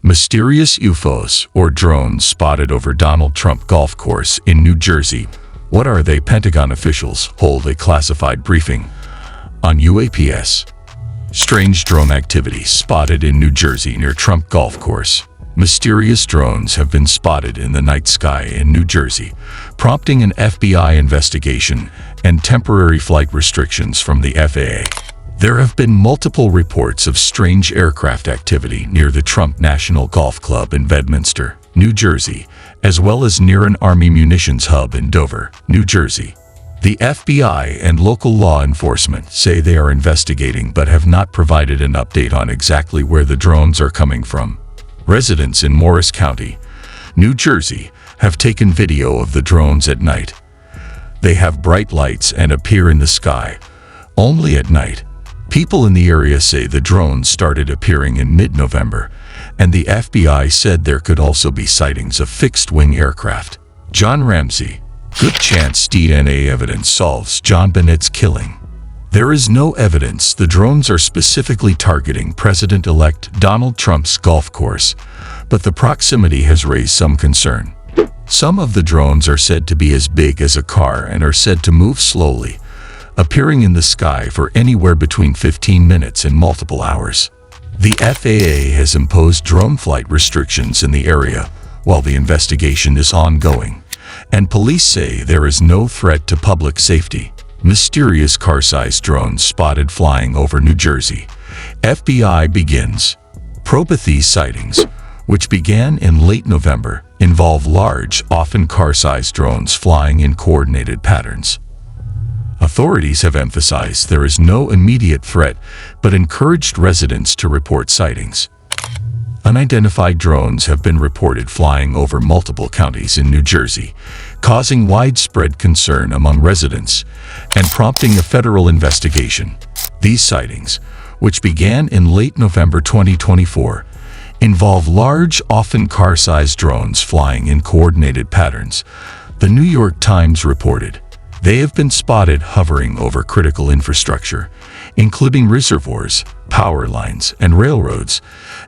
Mysterious UFOs or drones spotted over Donald Trump golf course in New Jersey. What are they? Pentagon officials hold a classified briefing on UAPS. Strange drone activity spotted in New Jersey near Trump golf course. Mysterious drones have been spotted in the night sky in New Jersey, prompting an FBI investigation and temporary flight restrictions from the FAA. There have been multiple reports of strange aircraft activity near the Trump National Golf Club in Bedminster, New Jersey, as well as near an Army munitions hub in Dover, New Jersey. The FBI and local law enforcement say they are investigating but have not provided an update on exactly where the drones are coming from. Residents in Morris County, New Jersey, have taken video of the drones at night. They have bright lights and appear in the sky only at night. People in the area say the drones started appearing in mid-November, and the FBI said there could also be sightings of fixed-wing aircraft. John Ramsey: good chance DNA evidence solves John Bennett's killing. There is no evidence the drones are specifically targeting President-elect Donald Trump's golf course, but the proximity has raised some concern. Some of the drones are said to be as big as a car and are said to move slowly, appearing in the sky for anywhere between 15 minutes and multiple hours. The FAA has imposed drone flight restrictions in the area while the investigation is ongoing, and police say there is no threat to public safety. Mysterious car-sized drones spotted flying over New Jersey. FBI begins probe. These sightings, which began in late November, involve large, often car-sized drones flying in coordinated patterns. Authorities have emphasized there is no immediate threat, but encouraged residents to report sightings. Unidentified drones have been reported flying over multiple counties in New Jersey, causing widespread concern among residents and prompting a federal investigation. These sightings, which began in late November 2024, involve large, often car-sized drones flying in coordinated patterns, the New York Times reported. They have been spotted hovering over critical infrastructure, including reservoirs, power lines, and railroads,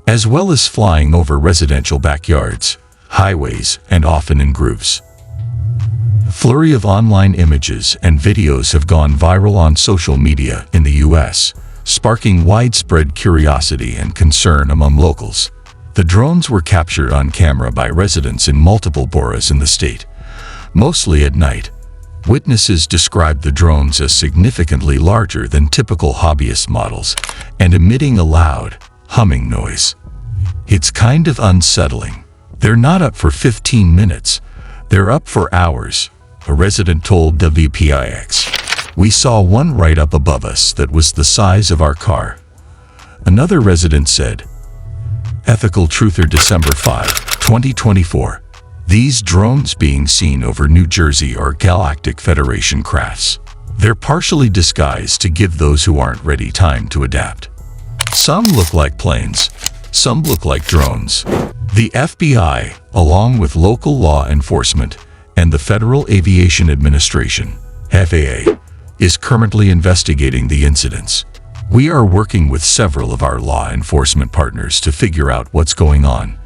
as well as flying over residential backyards, highways, and often in groups. A flurry of online images and videos have gone viral on social media in the U.S., sparking widespread curiosity and concern among locals. The drones were captured on camera by residents in multiple boroughs in the state, mostly at night. Witnesses described the drones as significantly larger than typical hobbyist models and emitting a loud, humming noise. It's kind of unsettling. They're not up for 15 minutes. They're up for hours, a resident told WPIX. We saw one right up above us that was the size of our car. Another resident said. Ethical Truther, December 5, 2024. These drones being seen over New Jersey are Galactic Federation crafts. They're partially disguised to give those who aren't ready time to adapt. Some look like planes, some look like drones. The FBI, along with local law enforcement and the Federal Aviation Administration, FAA, is currently investigating the incidents. We are working with several of our law enforcement partners to figure out what's going on.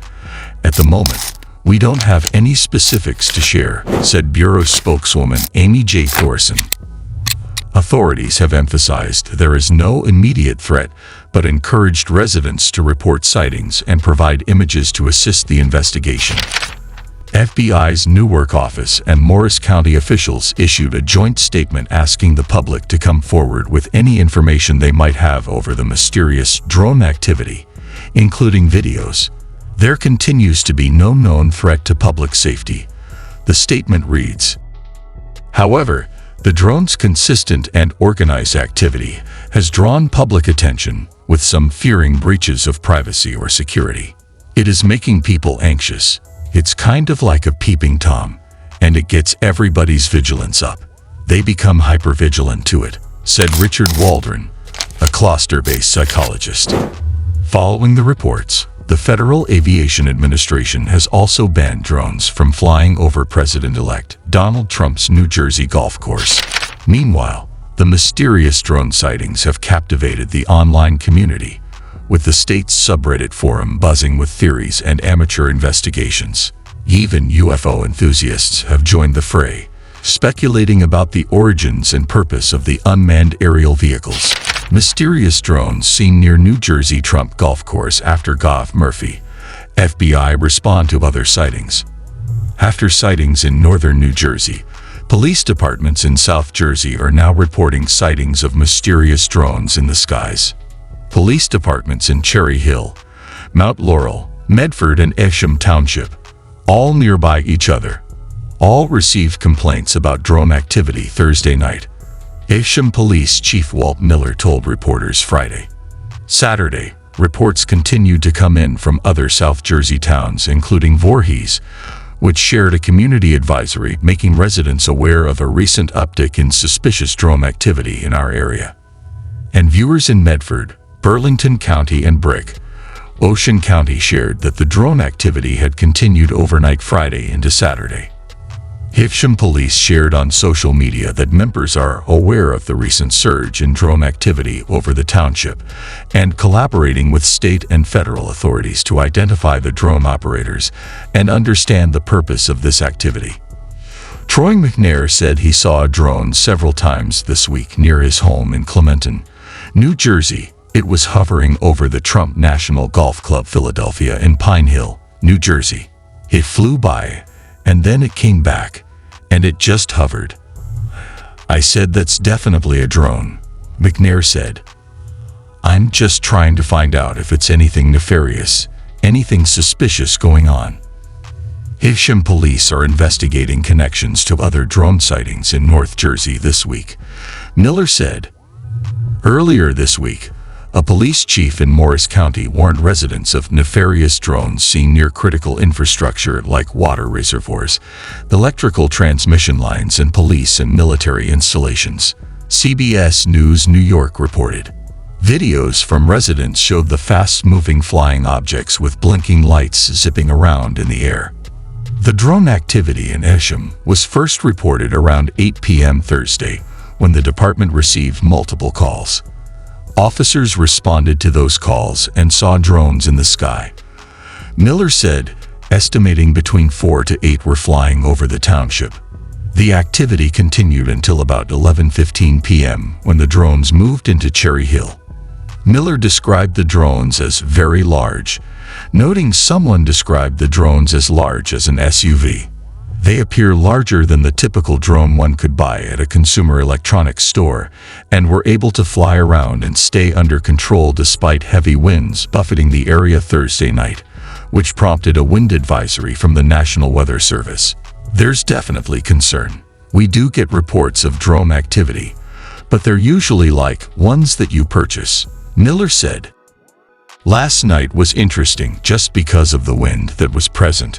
At the moment, we don't have any specifics to share, said Bureau spokeswoman Amy J. Thorson. Authorities have emphasized there is no immediate threat, but encouraged residents to report sightings and provide images to assist the investigation. FBI's Newark office and Morris County officials issued a joint statement asking the public to come forward with any information they might have over the mysterious drone activity, including videos. There continues to be no known threat to public safety, the statement reads. However, the drone's consistent and organized activity has drawn public attention, with some fearing breaches of privacy or security. It is making people anxious. It's kind of like a peeping Tom, and it gets everybody's vigilance up. They become hypervigilant to it, said Richard Waldron, a cluster-based psychologist. Following the reports, the Federal Aviation Administration has also banned drones from flying over President-elect Donald Trump's New Jersey golf course. Meanwhile, the mysterious drone sightings have captivated the online community, with the state's subreddit forum buzzing with theories and amateur investigations. Even UFO enthusiasts have joined the fray, speculating about the origins and purpose of the unmanned aerial vehicles. Mysterious drones seen near New Jersey Trump Golf Course after Gov. Murphy. FBI respond to other sightings. After sightings in northern New Jersey, police departments in South Jersey are now reporting sightings of mysterious drones in the skies. Police departments in Cherry Hill, Mount Laurel, Medford, and Isham Township, all nearby each other, all received complaints about drone activity Thursday night. Isham Police Chief Walt Miller told reporters Friday. Saturday, reports continued to come in from other South Jersey towns, including Voorhees, which shared a community advisory making residents aware of a recent uptick in suspicious drone activity in our area. And viewers in Medford, Burlington County, and Brick, Ocean County shared that the drone activity had continued overnight Friday into Saturday. Isham Police shared on social media that members are aware of the recent surge in drone activity over the township and collaborating with state and federal authorities to identify the drone operators and understand the purpose of this activity. Troy McNair said he saw a drone several times this week near his home in Clementon, New Jersey. It was hovering over the Trump National Golf Club Philadelphia in Pine Hill, New Jersey. It flew by, and then it came back, and it just hovered. I said, "That's definitely a drone," McNair said. "I'm just trying to find out if it's anything nefarious, anything suspicious going on." Isham Police are investigating connections to other drone sightings in North Jersey this week, Miller said. Earlier this week, a police chief in Morris County warned residents of nefarious drones seen near critical infrastructure like water reservoirs, electrical transmission lines, and police and military installations, CBS News New York reported. Videos from residents showed the fast-moving flying objects with blinking lights zipping around in the air. The drone activity in Isham was first reported around 8 p.m. Thursday, when the department received multiple calls. Officers responded to those calls and saw drones in the sky. Miller said, estimating between 4 to 8 were flying over the township. The activity continued until about 11:15 p.m. when the drones moved into Cherry Hill. Miller described the drones as very large, noting someone described the drones as large as an SUV. They appear larger than the typical drone one could buy at a consumer electronics store and were able to fly around and stay under control despite heavy winds buffeting the area Thursday night, which prompted a wind advisory from the National Weather Service. There's definitely concern. We do get reports of drone activity, but they're usually like ones that you purchase, Miller said. Last night was interesting just because of the wind that was present.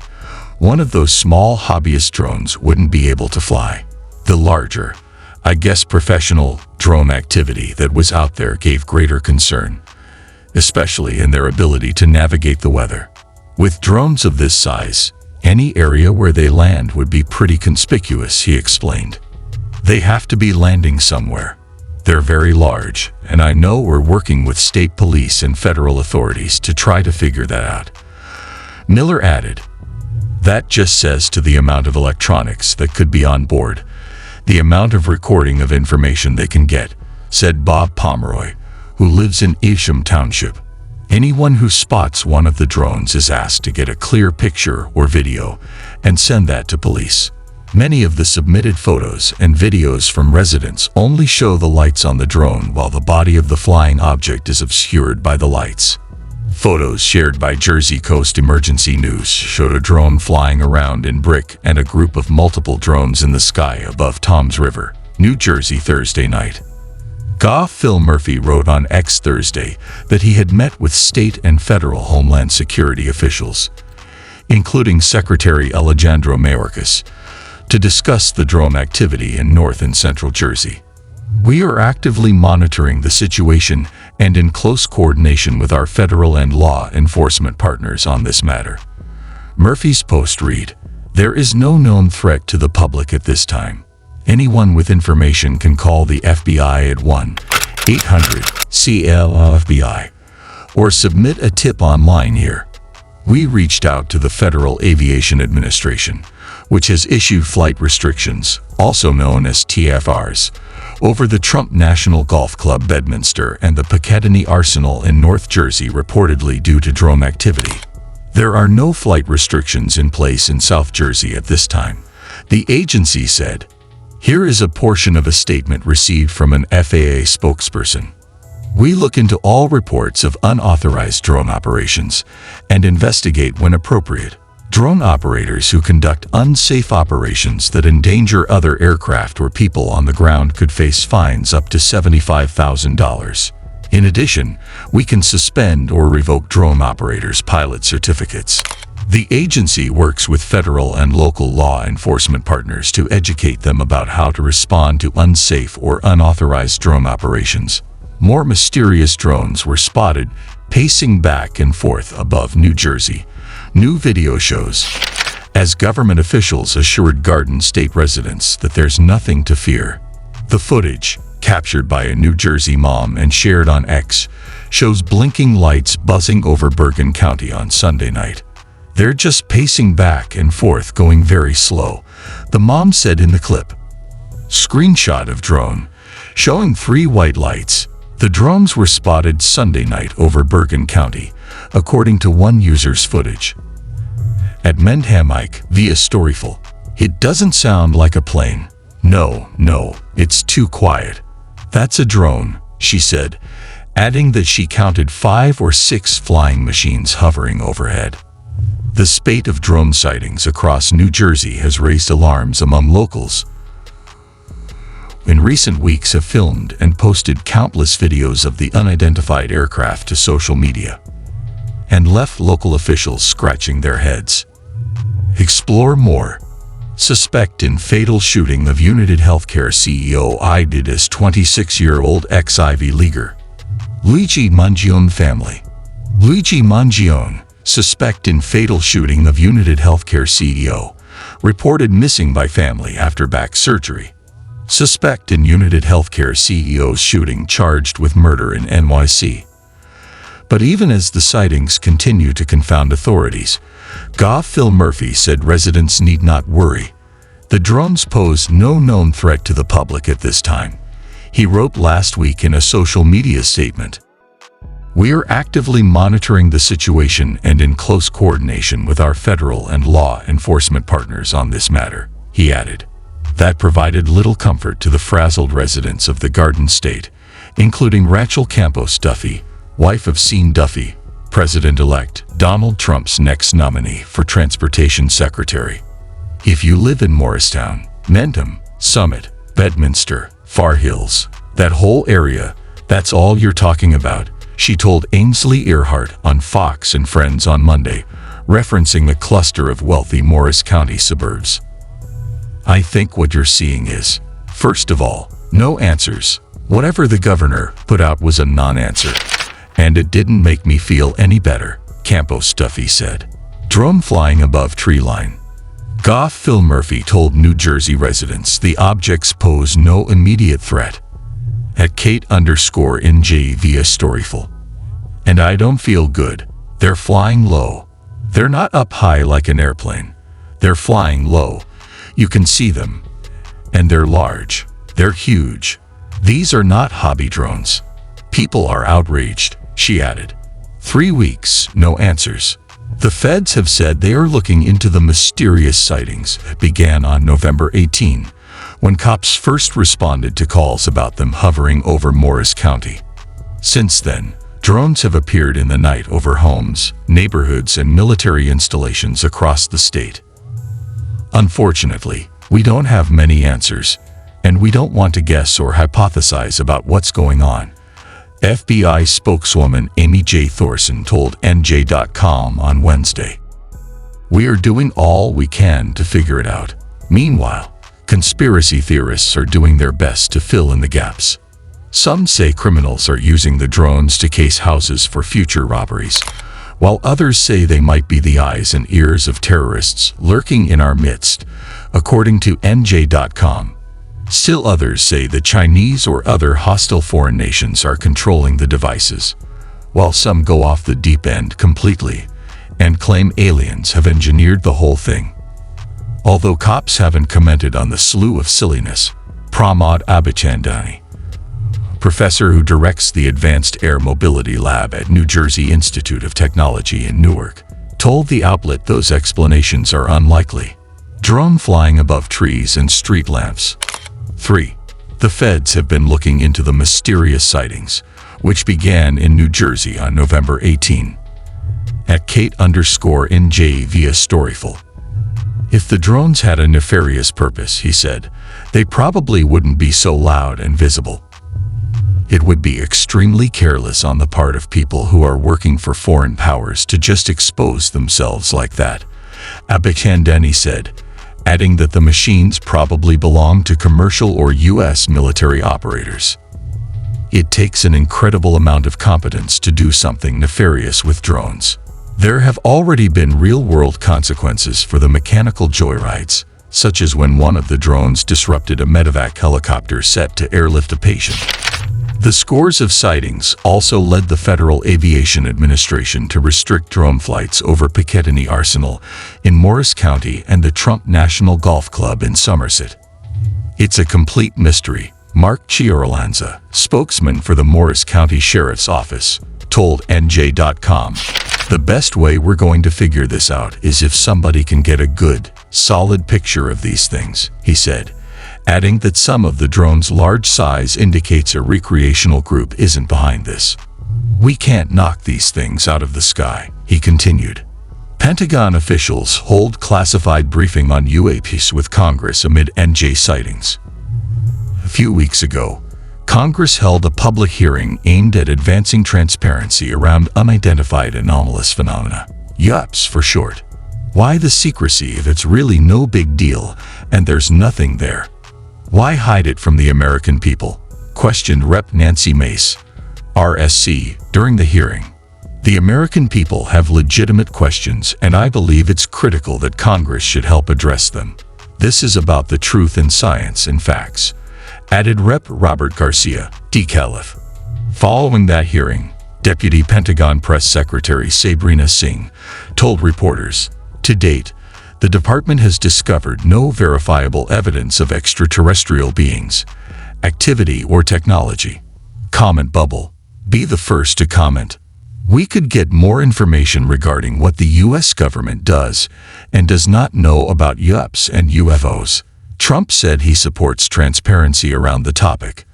One of those small hobbyist drones wouldn't be able to fly. The larger, I guess professional, drone activity that was out there gave greater concern, especially in their ability to navigate the weather. With drones of this size, any area where they land would be pretty conspicuous, he explained. They have to be landing somewhere. They're very large, and I know we're working with state police and federal authorities to try to figure that out. Miller added, that just says to the amount of electronics that could be on board, the amount of recording of information they can get, said Bob Pomeroy, who lives in Isham Township. Anyone who spots one of the drones is asked to get a clear picture or video and send that to police. Many of the submitted photos and videos from residents only show the lights on the drone while the body of the flying object is obscured by the lights. Photos shared by Jersey Coast Emergency News showed a drone flying around in Brick and a group of multiple drones in the sky above Toms River, New Jersey Thursday night. Gov. Phil Murphy wrote on X Thursday that he had met with state and federal Homeland Security officials, including Secretary Alejandro Mayorkas, to discuss the drone activity in North and Central Jersey. We are actively monitoring the situation and in close coordination with our federal and law enforcement partners on this matter. Murphy's post read, there is no known threat to the public at this time. Anyone with information can call the FBI at 1-800-CL-FBI. or submit a tip online here. We reached out to the Federal Aviation Administration, which has issued flight restrictions, also known as TFRs, over the Trump National Golf Club Bedminster and the Piccadilly Arsenal in North Jersey, reportedly due to drone activity. There are no flight restrictions in place in South Jersey at this time, the agency said. Here is a portion of a statement received from an FAA spokesperson. We look into all reports of unauthorized drone operations and investigate when appropriate. Drone operators who conduct unsafe operations that endanger other aircraft or people on the ground could face fines up to $75,000. In addition, we can suspend or revoke drone operators' pilot certificates. The agency works with federal and local law enforcement partners to educate them about how to respond to unsafe or unauthorized drone operations. More mysterious drones were spotted pacing back and forth above New Jersey, new video shows, as government officials assured Garden State residents that there's nothing to fear. The footage, captured by a New Jersey mom and shared on X, shows blinking lights buzzing over Bergen County on Sunday night. They're just pacing back and forth, going very slow, the mom said in the clip. Screenshot of drone, showing 3 white lights. The drones were spotted Sunday night over Bergen County, according to one user's footage. At Mendhamike via Storyful, it doesn't sound like a plane. No, it's too quiet. That's a drone, she said, adding that she counted 5 or 6 flying machines hovering overhead. The spate of drone sightings across New Jersey has raised alarms among locals. In recent weeks have filmed and posted countless videos of the unidentified aircraft to social media and left local officials scratching their heads. Explore more. Suspect in fatal shooting of United Healthcare CEO ided as 26-year-old ex-Ivy Leaguer. Luigi Mangione family. Luigi Mangione, suspect in fatal shooting of United Healthcare CEO, reported missing by family after back surgery. Suspect in United Healthcare CEO's shooting charged with murder in NYC. But even as the sightings continue to confound authorities, Gov. Phil Murphy said residents need not worry. The drones pose no known threat to the public at this time, he wrote last week in a social media statement. We are actively monitoring the situation and in close coordination with our federal and law enforcement partners on this matter, he added. That provided little comfort to the frazzled residents of the Garden State, including Rachel Campos Duffy, wife of Sean Duffy, President-elect Donald Trump's next nominee for Transportation Secretary. If you live in Morristown, Mendham, Summit, Bedminster, Far Hills, that whole area, that's all you're talking about, she told Ainsley Earhart on Fox and Friends on Monday, referencing the cluster of wealthy Morris County suburbs. I think what you're seeing is, first of all, no answers. Whatever the governor put out was a non-answer. And it didn't make me feel any better, Campos Duffy said. Drone flying above tree line. Gov. Phil Murphy told New Jersey residents the objects pose no immediate threat. At Kate_NJ via Storyful. And I don't feel good. They're flying low. They're not up high like an airplane. They're flying low. You can see them. And they're large. They're huge. These are not hobby drones. People are outraged, she added. 3 weeks, no answers. The feds have said they are looking into the mysterious sightings that began on November 18, when cops first responded to calls about them hovering over Morris County. Since then, drones have appeared in the night over homes, neighborhoods, and military installations across the state. Unfortunately, we don't have many answers, and we don't want to guess or hypothesize about what's going on, FBI spokeswoman Amy J. Thorson told NJ.com on Wednesday. We are doing all we can to figure it out. Meanwhile, conspiracy theorists are doing their best to fill in the gaps. Some say criminals are using the drones to case houses for future robberies, while others say they might be the eyes and ears of terrorists lurking in our midst, according to NJ.com. Still others say the Chinese or other hostile foreign nations are controlling the devices. while some go off the deep end completely and claim aliens have engineered the whole thing. Although cops haven't commented on the slew of silliness, Pramod Abichandani, professor who directs the Advanced Air Mobility Lab at New Jersey Institute of Technology in Newark, told the outlet those explanations are unlikely. Drone flying above trees and street lamps. 3. The feds have been looking into the mysterious sightings, which began in New Jersey on November 18. At Kate_NJ via Storyful. If the drones had a nefarious purpose, he said, they probably wouldn't be so loud and visible. It would be extremely careless on the part of people who are working for foreign powers to just expose themselves like that, Abichandani said, adding that the machines probably belong to commercial or U.S. military operators. It takes an incredible amount of competence to do something nefarious with drones. There have already been real-world consequences for the mechanical joyrides, such as when one of the drones disrupted a medevac helicopter set to airlift a patient. The scores of sightings also led the Federal Aviation Administration to restrict drone flights over Picatinny Arsenal in Morris County and the Trump National Golf Club in Somerset. It's a complete mystery, Mark Chiorolanza, spokesman for the Morris County Sheriff's Office, told NJ.com. The best way we're going to figure this out is if somebody can get a good, solid picture of these things, he said, adding that some of the drone's large size indicates a recreational group isn't behind this. We can't knock these things out of the sky, he continued. Pentagon officials hold classified briefing on UAPS with Congress amid NJ sightings. A few weeks ago, Congress held a public hearing aimed at advancing transparency around unidentified anomalous phenomena, UAPS for short. Why the secrecy if it's really no big deal and there's nothing there? Why hide it from the American people? Questioned Rep. Nancy Mace, RSC, during the hearing. The American people have legitimate questions, and I believe it's critical that Congress should help address them. This is about the truth in science and facts, added Rep. Robert Garcia, DCALF. Following that hearing, Deputy Pentagon Press Secretary Sabrina Singh told reporters, to date, the department has discovered no verifiable evidence of extraterrestrial beings, activity, or technology. Comment bubble. Be the first to comment. We could get more information regarding what the U.S. government does and does not know about UAPS and UFOs. Trump said he supports transparency around the topic.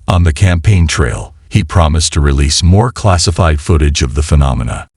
On the campaign trail, he promised to release more classified footage of the phenomena.